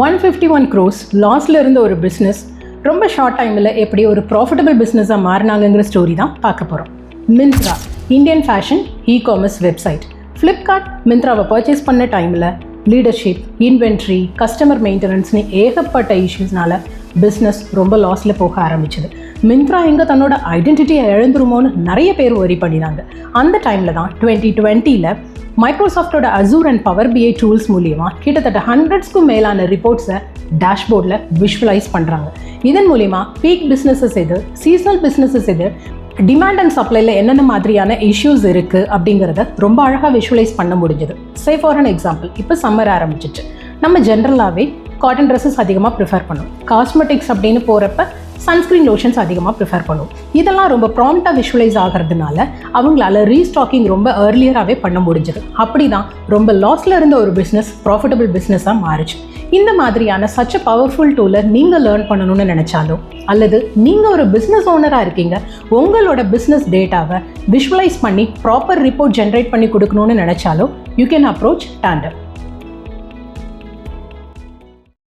151 crores லாஸ்ல இருந்த ஒரு business ரொம்ப ஷார்ட் டைமில் எப்படி ஒரு ப்ராஃபிட்டபிள் பிஸ்னஸாக மாறினாங்கிற ஸ்டோரி தான் பார்க்க போகிறோம். Myntra, Indian fashion e-commerce website. Flipkart மிந்த்ராவை பர்ச்சேஸ் பண்ண டைமில் லீடர்ஷிப், இன்வென்ட்ரி, கஸ்டமர் மெயின்டெனன்ஸ்னு ஏகப்பட்ட இஷ்யூஸ்னால பிஸ்னஸ் ரொம்ப லாஸில் போக ஆரம்பிச்சது. மிந்த்ரா எங்கே தன்னோட ஐடென்டிட்டியை இழந்துருமோன்னு நிறைய பேர் ஒரி பண்ணினாங்க. அந்த டைமில் தான் 2020ல் மைக்ரோசாஃப்டோட Azure and Power BI tools மூலியமாக கிட்டத்தட்ட 100க்கும் மேலான ரிப்போர்ட்ஸை டேஷ்போர்டில் விஷுவலைஸ் பண்ணுறாங்க. இதன் மூலிமா பீக் பிஸ்னஸஸ் எது, சீசனல் பிஸ்னஸஸ் எது, டிமாண்ட் அண்ட் சப்ளைல என்னென்ன மாதிரியான இஷ்யூஸ் இருக்குது அப்படிங்கிறத ரொம்ப அழகாக விஷுவலைஸ் பண்ண முடிஞ்சது. சே ஃபார் அன் எக்ஸாம்பிள், இப்போ சம்மர் ஆரம்பிச்சிச்சு. நம்ம ஜென்ரலாகவே காட்டன் ட்ரெஸ்ஸஸ் அதிகமாக ப்ரிஃபர் பண்ணுவோம். காஸ்மெட்டிக்ஸ் அப்படின்னு போகிறப்ப சன்ஸ்க்ரீன் லோஷன்ஸ் அதிகமாக ப்ரிஃபர் பண்ணுவோம். இதெல்லாம் ரொம்ப ப்ராம்ப்டாக விஷுவலைஸ் ஆகிறதுனால அவங்களால ரீஸ்டாக்கிங் ரொம்ப ஏர்லியராகவே பண்ண முடிஞ்சது. அப்படி தான் ரொம்ப லாஸில் இருந்த ஒரு பிஸ்னஸ் ப்ராஃபிட்டபிள் பிஸ்னஸாக மாறிச்சு. இந்த மாதிரியான சச் அ பவர்ஃபுல் டூலை நீங்கள் லேர்ன் பண்ணணும்னு நினச்சாலோ, அல்லது நீங்கள் ஒரு பிஸ்னஸ் ஓனராக இருக்கீங்க, உங்களோட பிஸ்னஸ் டேட்டாவை விஷுவலைஸ் பண்ணி ப்ராப்பர் ரிப்போர்ட் ஜென்ரேட் பண்ணி கொடுக்கணும்னு நினச்சாலோ, யூ கேன் அப்ரோச் டாண்டம்.